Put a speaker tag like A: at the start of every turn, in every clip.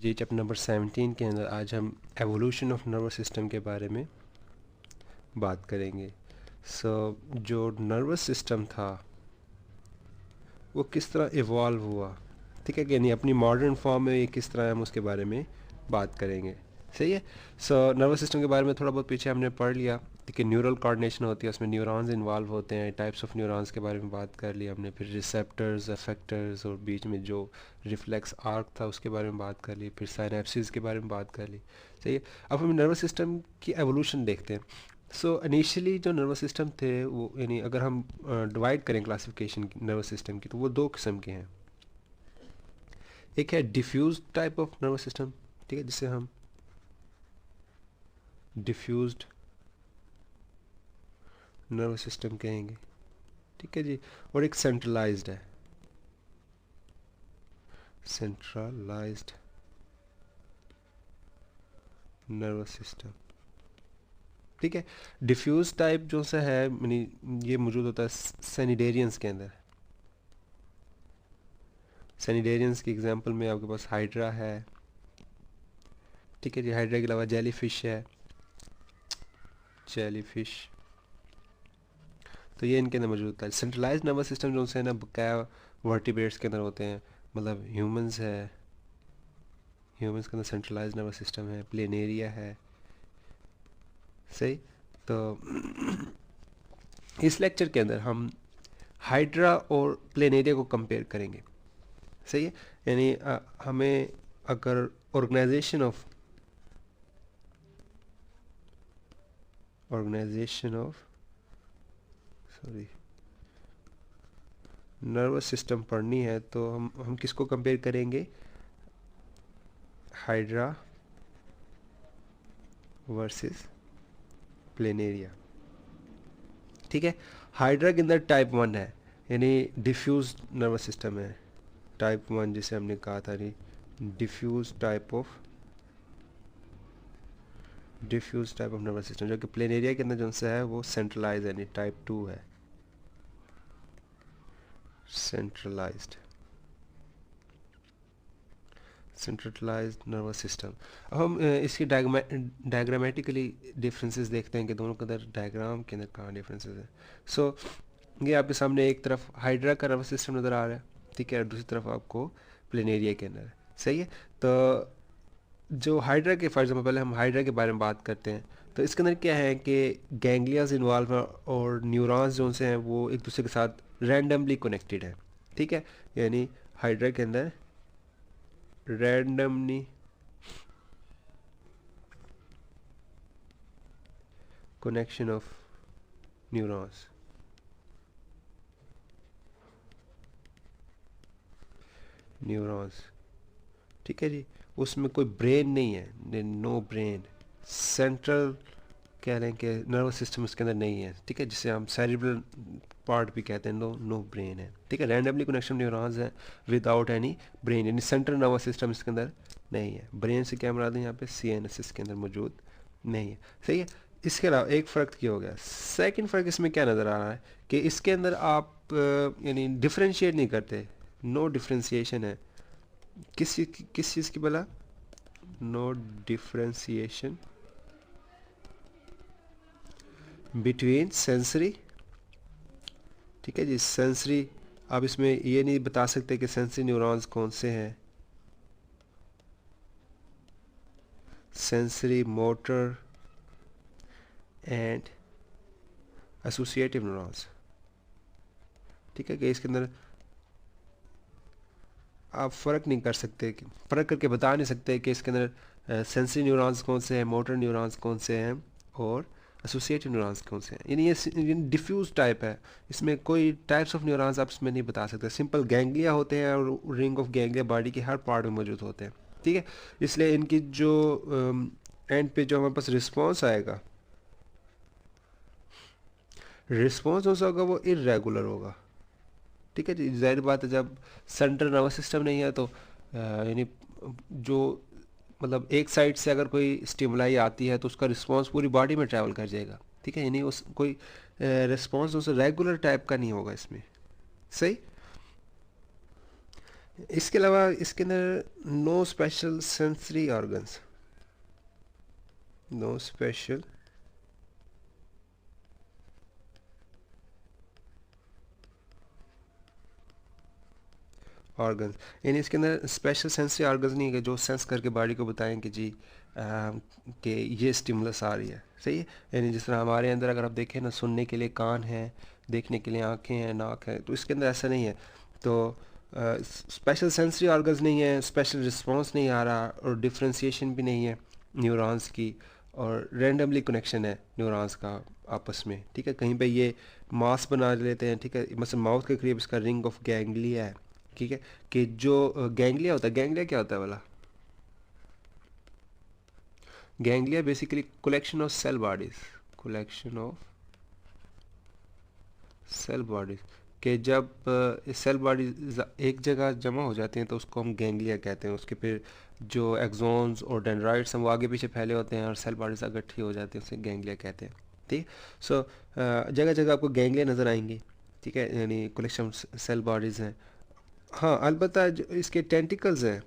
A: जी chapter number 17 के अंदर आज हम एवोल्यूशन ऑफ नर्वस सिस्टम के बारे में बात करेंगे। जो नर्वस सिस्टम था वो किस तरह इवॉल्व हुआ, ठीक है कि नहीं, अपनी मॉडर्न फॉर्म में ये किस तरह हम उसके बारे में बात करेंगे। सही है। नर्वस सिस्टम के बारे में थोड़ा बहुत पीछे हमने पढ़ लिया, ठीक है। न्यूरल कोऑर्डिनेशन होती है, उसमें न्यूरॉन्स इन्वॉल्व होते हैं, टाइप्स ऑफ न्यूरॉन्स के बारे में बात कर लिया हमने, फिर रिसेप्टर्स, अफेक्टर्स और बीच में जो रिफ्लेक्स आर्क था उसके बारे में बात कर ली, फिर साइनेप्सिस के बारे में बात कर ली। सही है। अब हम नर्वस सिस्टम की एवोल्यूशन देखते हैं। इनिशियली जो नर्वस सिस्टम थे वो, यानी अगर हम डिवाइड करें क्लासिफिकेशन नर्वस सिस्टम की, तो वो दो किस्म के हैं। एक है diffuse type of nervous system, ठीक है, जिसे हम डिफ्यूज्ड नर्वस सिस्टम कहेंगे, ठीक है जी। और एक सेंट्रलाइज्ड है, सेंट्रलाइज्ड नर्वस सिस्टम, ठीक है। डिफ्यूज टाइप जो सा है, यानी ये मौजूद होता है सैनिडेरियंस के अंदर। सैनिडेरियंस की एग्जांपल में आपके पास हाइड्रा है, ठीक है जी। हाइड्रा के अलावा जेलीफिश है, जेलीफिश, तो ये इनके अंदर मौजूद होता है। सेंट्रलाइज्ड नर्वस सिस्टम जो है ना, बकाया वर्टिब्रेट्स के अंदर होते हैं, मतलब ह्यूमंस है, ह्यूमंस के अंदर सेंट्रलाइज्ड नर्वस सिस्टम है, प्लेनेरिया है। सही। तो इस लेक्चर के अंदर हम हाइड्रा और प्लेनेरिया को कंपेयर करेंगे। सही है। यानी हमें अगर ऑर्गेनाइजेशन ऑफ नर्वस सिस्टम पढ़नी है तो हम किसको कंपेयर करेंगे? हाइड्रा वर्सेस प्लेनेरिया, ठीक है। हाइड्रा के अंदर टाइप 1 है, यानी डिफ्यूज नर्वस सिस्टम है, टाइप 1 जिसे हमने कहा था, diffuse type of nervous system. जो कि प्लेनेरिया के अंदर जो सा है वो सेंट्रलाइज, यानी टाइप 2 है, सेंट्रलाइज्ड नर्वस सिस्टम। अब हम इसकी डायग्रामेटिकली डिफरेंसेस देखते हैं कि दोनों के अंदर, डायग्राम के अंदर कहाँ डिफरेंसेस है। ये आपके सामने एक तरफ हाइड्रा का नर्वस सिस्टम नज़र आ रहा है, ठीक है, और दूसरी तरफ आपको प्लेनेरिया के अंदर। सही है। तो जो हाइड्रा के, फॉर एग्जाम्पल पहले हम हाइड्रा के बारे में बात करते हैं, तो इसके अंदर क्या है कि गैंग्लियाज इन्वॉल्व हैं और न्यूरॉन्स जो से हैं वो एक दूसरे के साथ रैंडमली कनेक्टेड है, ठीक है। यानी हाइड्रा के अंदर रैंडमली connection of neurons, ठीक है जी। उसमें कोई ब्रेन नहीं है, नो ब्रेन, सेंट्रल कह रहे हैं कि नर्वस सिस्टम उसके अंदर नहीं है, ठीक है, जिसे हम सेरिब्रल पार्ट भी कहते हैं, नो ब्रेन है, ठीक है। रैंडमली कनेक्शन न्यूरॉन्स है विदाउट एनी ब्रेन, यानी सेंट्रल नर्वस सिस्टम इसके अंदर नहीं है। ब्रेन से क्या मुराद है यहाँ पे? CNS इसके अंदर मौजूद नहीं है। सही है। इसके अलावा एक फ़र्क क्या हो गया, सेकंड फ़र्क इसमें क्या नज़र आ रहा है कि इसके अंदर आप यानी डिफ्रेंशिएट नहीं करते, नो डिफ्रेंशिएशन है। किस चीज़ की भला? नो डिफ्रेंशिएशन बिटवीन सेंसरी, ठीक है जी, सेंसरी। आप इसमें ये नहीं बता सकते कि सेंसरी न्यूरॉन्स कौन से हैं, sensory, motor and associative neurons, ठीक है, कि इसके अंदर आप फ़र्क नहीं कर सकते, फ़र्क करके बता नहीं सकते कि इसके अंदर सेंसरी न्यूरॉन्स कौन से हैं, मोटर न्यूरॉन्स कौन से हैं और एसोसिएटिव न्यूरॉन्स कौन से हैं। यानी ये डिफ्यूज टाइप है, इसमें कोई टाइप्स ऑफ न्यूरॉन्स आप इसमें नहीं बता सकते। सिंपल गैंग्लिया होते हैं और रिंग ऑफ गैंग्लिया बॉडी के हर पार्ट में मौजूद होते हैं, ठीक है। इसलिए इनकी जो एंड पे जो हमारे पास रिस्पॉन्स आएगा, रिस्पॉन्स हो होगा वो इरेगुलर होगा, ठीक है जी। जाहिर बात है, जब सेंट्रल नर्वस सिस्टम नहीं है तो यानी जो, मतलब एक साइड से अगर कोई स्टिमुलाई आती है तो उसका रिस्पांस पूरी बॉडी में ट्रैवल कर जाएगा, ठीक है। यानी उस कोई रिस्पांस उस रेगुलर टाइप का नहीं होगा इसमें। सही। इसके अलावा इसके अंदर no special sensory organs, no special organs, यानी इसके अंदर स्पेशल सेंसरी ऑर्गन्स नहीं है जो सेंस करके बॉडी को बताएं कि जी कि ये स्टिमुलस आ रही है, सही है। यानी जिस तरह हमारे अंदर अगर आप देखें ना, सुनने के लिए कान है, देखने के लिए आँखें हैं, नाक है, तो इसके अंदर ऐसा नहीं है। तो स्पेशल सेंसरी ऑर्गन्स नहीं है, स्पेशल रिस्पॉन्स नहीं आ रहा, और डिफ्रेंशिएशन भी नहीं है न्यूरॉन्स की, और रैंडमली कनेक्शन है न्यूरॉन्स का आपस में, ठीक है। कहीं पे ये मास बना लेते हैं, ठीक है, मतलब माउथ के करीब इसका रिंग ऑफ गैंग्लिया है, ठीक है। कि जो गैंग्लिया होता है, गैंग्लिया क्या होता है वाला, ganglia basically collection of cell bodies, collection of cell bodies, कि जब सेल बॉडीज एक जगह जमा हो जाती हैं तो उसको हम गैंग्लिया कहते हैं। उसके फिर जो एक्सोन्स और डेंड्राइट्स हैं वो आगे पीछे फैले होते हैं, और सेल बॉडीज इकट्ठी हो जाती हैं, उसे गैंग्लिया कहते हैं, ठीक। सो जगह जगह आपको गैंग्लिया नज़र आएंगी, ठीक है, यानी कलेक्शन सेल बॉडीज़ हैं। हाँ अलबत्ता जो इसके टेंटिकल्स हैं,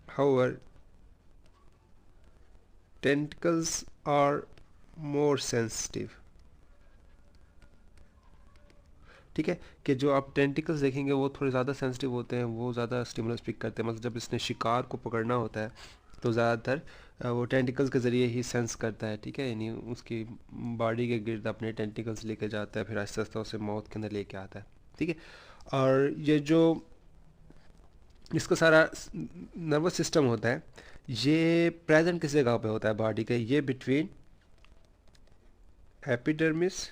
A: however tentacles are more sensitive, ठीक है। कि जो आप टेंटिकल्स देखेंगे वो थोड़े ज़्यादा सेंसिटिव होते हैं, वो ज़्यादा स्टिमुलस पिक करते हैं। मतलब जब इसने शिकार को पकड़ना होता है तो ज़्यादातर वो टेंटिकल्स के ज़रिए ही सेंस करता है, ठीक है। यानी उसकी बॉडी के गिर्द अपने टेंटिकल्स लेके जाता है, फिर आहिस्ता आहिस्ता उसे माउथ के अंदर लेके आता है, ठीक है। और ये जो इसका सारा नर्वस सिस्टम होता है, ये प्रेजेंट किस जगह पे होता है बॉडी के, ये बिटवीन एपिडर्मिस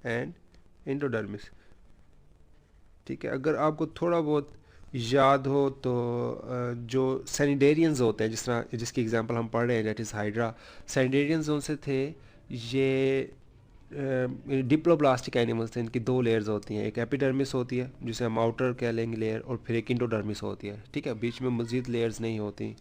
A: एंड एंडोडर्मिस, ठीक है। अगर आपको थोड़ा बहुत याद हो तो जो सैनिटेरियंस होते हैं, जिस तरह जिसकी एग्जांपल हम पढ़ रहे हैं, डेट इज़ हाइड्रा, सैनिटेरियंस उनसे थे, ये डिप्लोब्लास्टिक एनिमल्स थे। इनकी दो लेयर्स होती हैं, एक एपिडर्मिस होती है जिसे हम आउटर कह लेंगे लेयर, और फिर एक इंडोडर्मिस होती है, ठीक है। बीच में मज़ीद लेयर्स नहीं होती,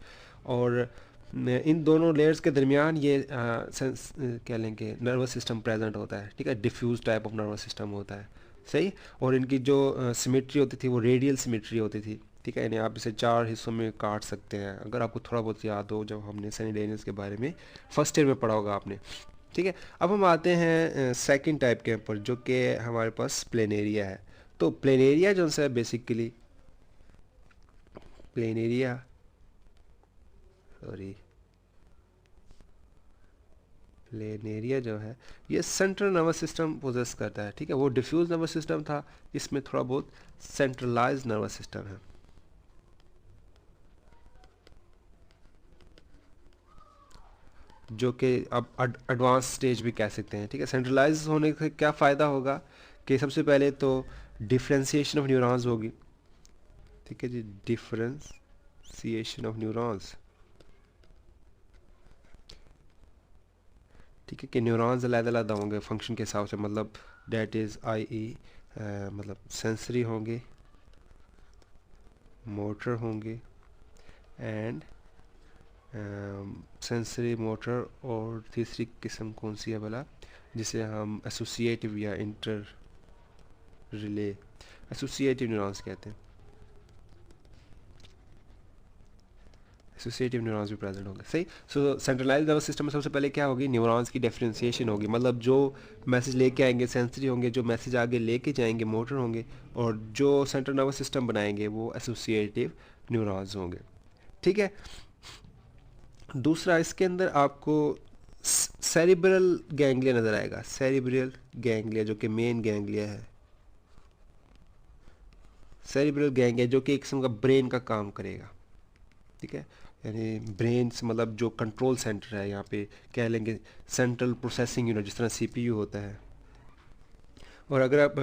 A: और इन दोनों लेयर्स के दरमियान ये कह लेंगे नर्वस सिस्टम प्रेजेंट होता है, ठीक है। Diffuse type of nervous system होता है, सही। और इनकी जो सिमेट्री होती थी वो रेडियल सिमेट्री होती थी, ठीक है। यानी आप इसे चार हिस्सों में काट सकते हैं, अगर आपको थोड़ा बहुत याद हो, जब हमने सैनिडेनियस के बारे में फर्स्ट ईयर में पढ़ा होगा आपने, ठीक है। अब हम आते हैं सेकंड टाइप के ऊपर, जो कि हमारे पास प्लेनेरिया है। तो प्लेनेरिया जो है बेसिकली, प्लेनेरिया, सॉरी, प्लेनेरिया जो है ये सेंट्रल नर्वस सिस्टम पोजेस करता है, ठीक है। वो डिफ्यूज नर्वस सिस्टम था, इसमें थोड़ा बहुत सेंट्रलाइज नर्वस सिस्टम है, जो कि अब एडवांस स्टेज भी कह सकते हैं, ठीक है। सेंट्रलाइज होने से क्या फ़ायदा होगा कि सबसे पहले तो डिफ्रेंसिएशन ऑफ न्यूरॉन्स होगी, ठीक है जी, डिफ्रेंसिएशन ऑफ न्यूरॉन्स, ठीक है। कि न्यूरॉन्स अलग-अलग होंगे फंक्शन के हिसाब से, मतलब डेट इज़ मतलब सेंसरी होंगे, मोटर होंगे, एंड सेंसरी मोटर, और तीसरी किस्म कौन सी है भला, जिसे हम एसोसिएटिव या इंटर रिले, एसोसिएटिव न्यूरॉन्स कहते हैं। एसोसिएटिव न्यूरॉन्स भी प्रेजेंट होंगे, सही। सो सेंट्रलाइज्ड नर्वस सिस्टम में सबसे पहले क्या होगी, न्यूरॉन्स की डिफरेंशिएशन होगी, मतलब जो मैसेज लेके आएंगे सेंसरी होंगे, जो मैसेज आगे लेके जाएंगे मोटर होंगे, और जो सेंट्रल नर्वस सिस्टम बनाएंगे वो एसोसिएटिव न्यूरॉन्स होंगे, ठीक है। दूसरा इसके अंदर आपको सेरिब्रल गैंग्लिया नज़र आएगा, सेरिब्रल गैंग्लिया जो कि मेन गैंग्लिया है, सेरिब्रल गैंग्लिया जो कि एक किस्म का ब्रेन का काम करेगा, ठीक है। यानी ब्रेन से मतलब जो कंट्रोल सेंटर है, यहाँ पे कह लेंगे सेंट्रल प्रोसेसिंग यूनिट, जिस तरह सीपीयू होता है। और अगर आप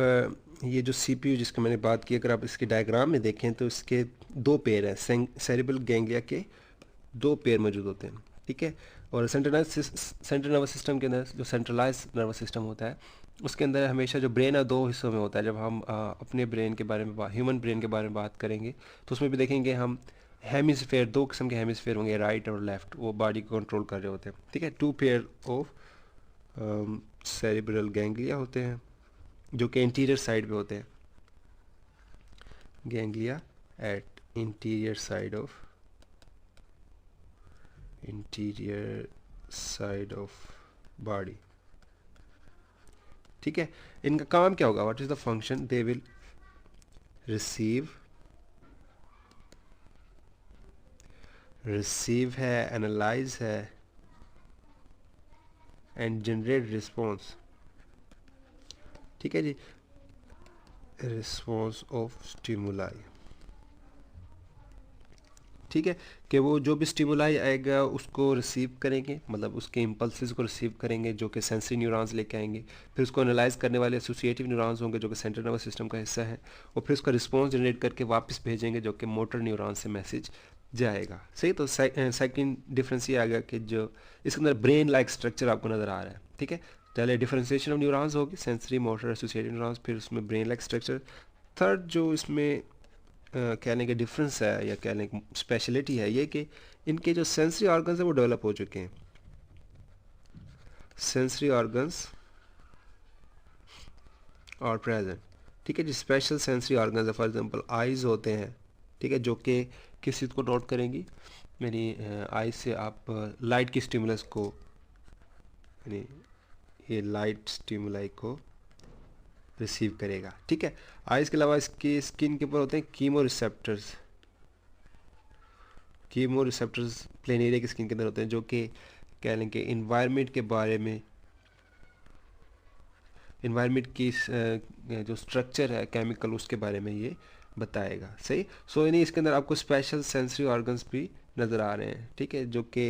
A: ये जो सीपीयू जिसकी मैंने बात की, अगर आप इसके डायग्राम में देखें तो इसके दो पेयर हैं, सेरिब्रल गैंग्लिया के दो पेयर मौजूद होते हैं, ठीक है। और सेंट्रल नर्वस सिस्टम के अंदर जो सेंट्रलाइज नर्वस सिस्टम होता है, उसके अंदर हमेशा जो ब्रेन है दो हिस्सों में होता है। जब हम अपने ब्रेन के बारे में ह्यूमन ब्रेन के बारे में बात करेंगे तो उसमें भी देखेंगे हम हेमिस्फेयर, दो किस्म के हेमिस्फेयर होंगे, राइट और लेफ्ट, वो बॉडी को कंट्रोल कर रहे होते हैं, ठीक है। Two pair of cerebral ganglia होते हैं जो कि इंटीरियर साइड पे होते हैं, ganglia at interior side of body। ठीक है, इनका काम क्या होगा, what is the function, they will receive है, एनालाइज है एंड जनरेट रिस्पॉन्स। ठीक है जी, रिस्पॉन्स ऑफ स्टिमुलाई। ठीक है, कि वो जो भी स्टिमुलाई आएगा उसको रिसीव करेंगे, मतलब उसके इम्पल्सेस को रिसीव करेंगे जो कि सेंसरी न्यूरॉन्स लेके आएंगे, फिर उसको एनालाइज करने वाले एसोसिएटिव न्यूरॉन्स होंगे जो कि सेंट्रल नर्वस सिस्टम का हिस्सा है, और फिर उसका रिस्पॉन्स जनरेट करके वापस भेजेंगे जो कि मोटर न्यूरॉन से मैसेज जाएगा। सही, तो सेकंड डिफरेंस ये आ गया कि जो इसके अंदर ब्रेन लाइक स्ट्रक्चर आपको नज़र आ रहा है। ठीक है, पहले डिफरेंशिएशन ऑफ न्यूरॉन्स होगी, सेंसरी, मोटर, एसोसिएटिव न्यूरॉन्स, फिर उसमें ब्रेन लाइक स्ट्रक्चर। थर्ड जो इसमें कहने का डिफरेंस है या कहने की स्पेशलिटी है ये कि इनके जो सेंसरी ऑर्गन्स हैं वो डेवलप हो चुके हैं। सेंसरी ऑर्गन्स और प्रेजेंट। ठीक है जी, स्पेशल सेंसरी ऑर्गन्स है, फॉर एग्जांपल आइज़ होते हैं। ठीक है, जो कि किस चीज़ को नोट करेंगी, मेरी आइज से आप लाइट की स्टिमुलस को, यानी ये लाइट स्टिमुलाई को रिसीव करेगा। ठीक है, आइज़ के अलावा इसकी स्किन के ऊपर होते हैं कीमो रिसेप्टर्स प्लेनेरिया की स्किन के अंदर होते हैं जो कि कह लें कि इन्वायरमेंट के बारे में, इन्वायरमेंट की जो स्ट्रक्चर है केमिकल उसके बारे में ये बताएगा। सही, सो यानी इसके अंदर आपको स्पेशल सेंसरी ऑर्गन्स भी नज़र आ रहे हैं। ठीक है, जो कि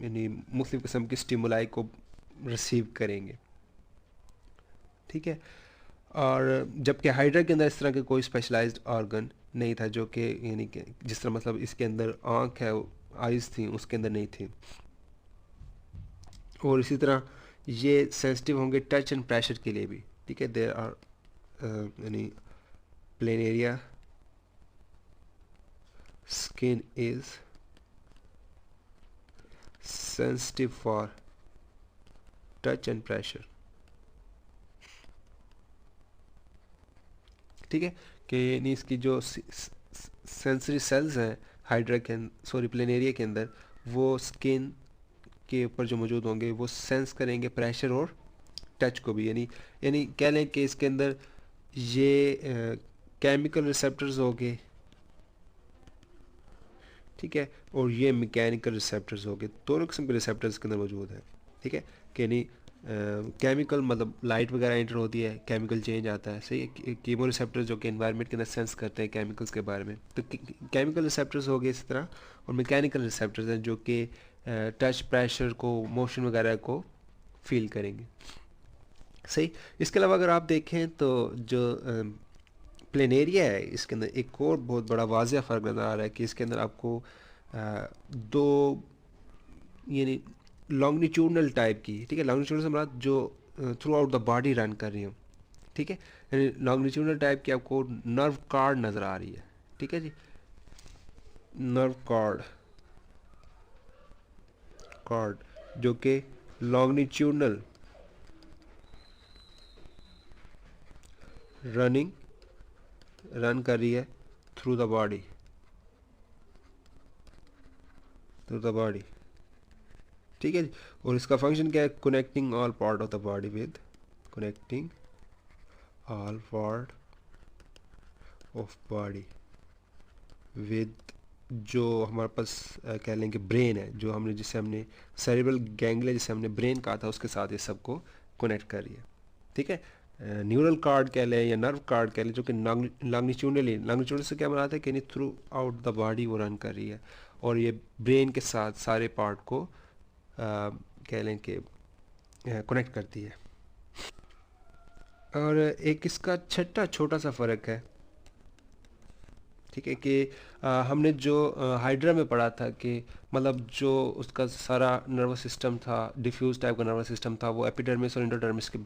A: यानी मुख्तलिफ़ किस्म की स्टिमुलाई को रिसीव करेंगे। ठीक है, और जबकि हाइड्रा के अंदर इस तरह के कोई स्पेशलाइज्ड ऑर्गन नहीं था जो कि यानी कि जिस तरह मतलब इसके अंदर आँख है, आइज़ थी, उसके अंदर नहीं थी। और इसी तरह ये सेंसिटिव होंगे टच एंड प्रेशर के लिए भी। ठीक है, देयर आर यानी planaria skin is sensitive for touch and pressure. ठीक है, कि यानी इसकी जो सेंसरी सेल्स हैं हाइड्रा के सॉरी प्लेनेरिया के अंदर, वो स्किन के ऊपर जो मौजूद होंगे वो सेंस करेंगे प्रेशर और टच को भी। यानी यानी कह लें कि इसके अंदर ये केमिकल रिसेप्टर्स होंगे। ठीक है, और ये मैकेनिकल रिसेप्टर्स होंगे, दोनों किस्म के रिसेप्टर्स के अंदर मौजूद हैं। ठीक है, कि यानी केमिकल मतलब लाइट वगैरह एंटर होती है, केमिकल चेंज आता है। सही है, कीमो रिसेप्टर्स जो कि एनवायरनमेंट के अंदर सेंस करते हैं केमिकल्स के बारे में, तो केमिकल रिसेप्टर्स हो गए इसी तरह, और मैकेनिकल रिसेप्टर्स हैं जो कि टच, प्रेशर को, मोशन वगैरह को फील करेंगे। सही, इसके अलावा अगर आप देखें तो जो प्लेनेरिया है इसके अंदर एक और बहुत बड़ा वाज़ह फ़र्क नज़र आ रहा है कि इसके अंदर आपको दो यानी लॉन्गिट्यूडनल टाइप की, ठीक है, लॉन्गिट्यूडनल से मतलब जो through out the body run कर रही हो। ठीक है, यानी लॉन्गिट्यूडनल टाइप की आपको नर्व कार्ड नज़र आ रही है। ठीक है जी, नर्व कार्ड जो कि लॉन्गिट्यूडनल रन कर रही है थ्रू द बॉडी। ठीक है जी, और इसका फंक्शन क्या है, connecting all part of the body with जो हमारे पास कह लें कि ब्रेन है, जो हमने जिसे हमने सेरेब्रल गैंग्लिया जिसे हमने ब्रेन कहा था उसके साथ ये सबको कनेक्ट कर रही है। ठीक है, न्यूरल कार्ड कह लें या नर्व कार्ड कह लें जो कि लॉन्गिट्यूडनल से क्या बना था कि थ्रू आउट द बॉडी वो रन कर रही है, और ये ब्रेन के साथ सारे पार्ट को कह लें कि कनेक्ट करती है। और एक इसका छठा छोटा सा फ़र्क है। ठीक है, कि हमने जो हाइड्रा में पढ़ा था कि मतलब जो उसका सारा नर्वस सिस्टम था, डिफ्यूज टाइप का नर्वस सिस्टम था, वो एपिडर्मिस और इंडोडर्मिस के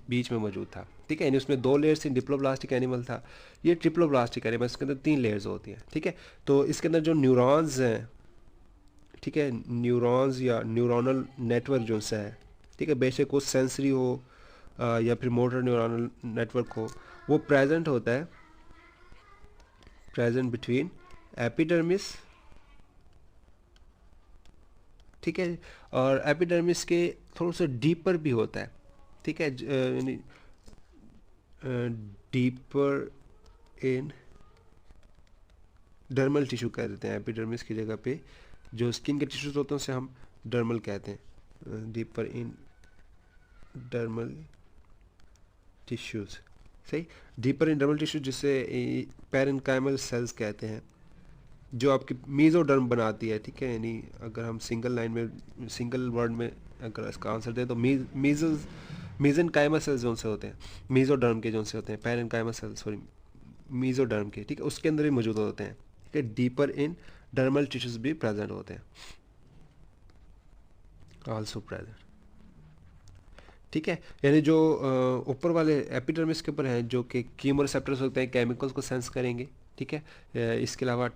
A: बीच में मौजूद था। ठीक है, यानी उसमें 2 लेयर्स थी, डिप्लोब्लास्टिक एनिमल था, ये ट्रिप्लोब्लास्टिक एनिमल, इसके अंदर 3 लेयर्स होती हैं। ठीक है, तो इसके अंदर जो न्यूरॉन्स हैं, ठीक है, न्यूरॉन्स या न्यूरोनल नेटवर्क जो सा है, ठीक है, बेशक वो सेंसरी हो या फिर मोटर न्यूरोनल नेटवर्क हो, वो प्रेजेंट होता है प्रेजेंट बिटवीन एपिडर्मिस, ठीक है, और एपिडर्मिस के थोड़ा सा डीपर भी होता है, ठीक है, यानी डीपर इन डर्मल टिश्यू कह देते हैं। एपिडर्मिस की जगह पे जो स्किन के टिश्यूज होते हैं उसे हम डर्मल कहते हैं, डीपर इन डर्मल टिश्यूज, सही, डीपर इन डर्मल टिश्यूज जिसे पैरेन्काइमल सेल्स कहते हैं, जो आपकी मीजोडर्म बनाती है, ठीक है, यानी अगर हम सिंगल लाइन में सिंगल वर्ड में अगर इसका आंसर दें तो मीजनकाइमल सेल्स जो से होते हैं, मीजोडर्म के जो से होते हैं, पैरेन्काइमल सेल्स सॉरी मीजोडर्म के, ठीक है, उसके अंदर भी मौजूद होते हैं, ठीक है, डीपर इन डर्मल टिश्यूज भी प्रेजेंट होते हैं, आल्सो प्रेजेंट, ठीक है, यानी जो ऊपर वाले एपिडर्मिस के ऊपर हैं जो कि कीमोरिसेप्टर्स होते हैं, केमिकल्स को सेंस करेंगे, ठीक है, इसके अलावा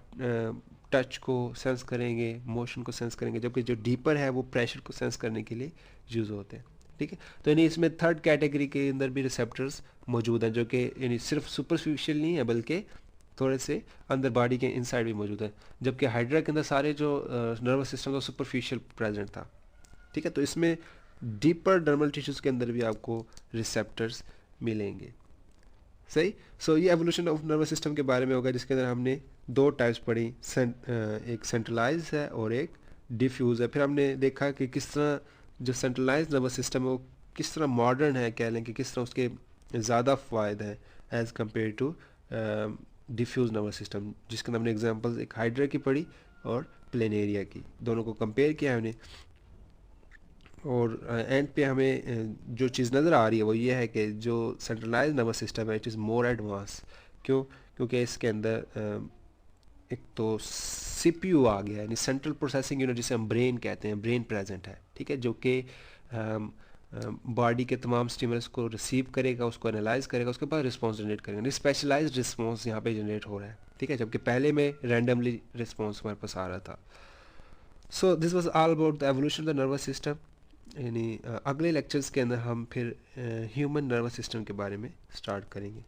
A: टच को सेंस करेंगे, मोशन को सेंस करेंगे, जबकि जो डीपर है वो प्रेशर को सेंस करने के लिए यूज़ होते हैं, ठीक है, तो यानी इसमें थर्ड कैटेगरी के अंदर भी रिसेप्टर्स मौजूद हैं जो कि यानी सिर्फ सुपरफिशियल नहीं है बल्कि थोड़े से अंदर बॉडी के इनसाइड भी मौजूद है, जबकि हाइड्रा के अंदर सारे जो नर्वस सिस्टम का सुपरफिशियल प्रेजेंट था, ठीक है, तो इसमें डीपर डर्मल टिश्यूज़ के अंदर भी आपको रिसेप्टर्स मिलेंगे, सही। सो ये एवोल्यूशन ऑफ नर्वस सिस्टम के बारे में होगा जिसके अंदर हमने दो टाइप्स पढ़ी, एक सेंट्रलाइज है और एक डिफ्यूज़ है। फिर हमने देखा कि किस तरह जो सेंट्रलाइज नर्वस सिस्टम है वो किस तरह मॉडर्न है, कह लें कि किस तरह उसके ज़्यादा फ़ायदे हैं as compare to diffuse nervous system, जिसके अंदर हमने एग्जांपल्स एक हाइड्रा की पढ़ी और प्लेनेरिया की, दोनों को कंपेयर किया हमने, और एंड पे हमें जो चीज़ नज़र आ रही है वो ये है कि जो सेंट्रलाइज नर्वस सिस्टम है इट इज़ मोर एडवांस। क्यों? क्योंकि इसके अंदर एक तो सीपीयू आ गया, यानी सेंट्रल प्रोसेसिंग यूनिट जिसे हम ब्रेन कहते हैं, ब्रेन प्रेजेंट है, ठीक है, जो कि बॉडी के तमाम स्टिमुलस को रिसीव करेगा, उसको एनालाइज करेगा, उसके बाद रिस्पॉन्स जनरेट करेगा, स्पेशलाइज्ड रिस्पॉन्स यहाँ पे जनरेट हो रहा है, ठीक है, जबकि पहले में रैंडमली रिस्पॉन्स हमारे पास आ रहा था। So this was all about the evolution of the nervous system. यानी अगले लेक्चर्स के अंदर हम फिर ह्यूमन नर्वस सिस्टम के बारे में स्टार्ट करेंगे।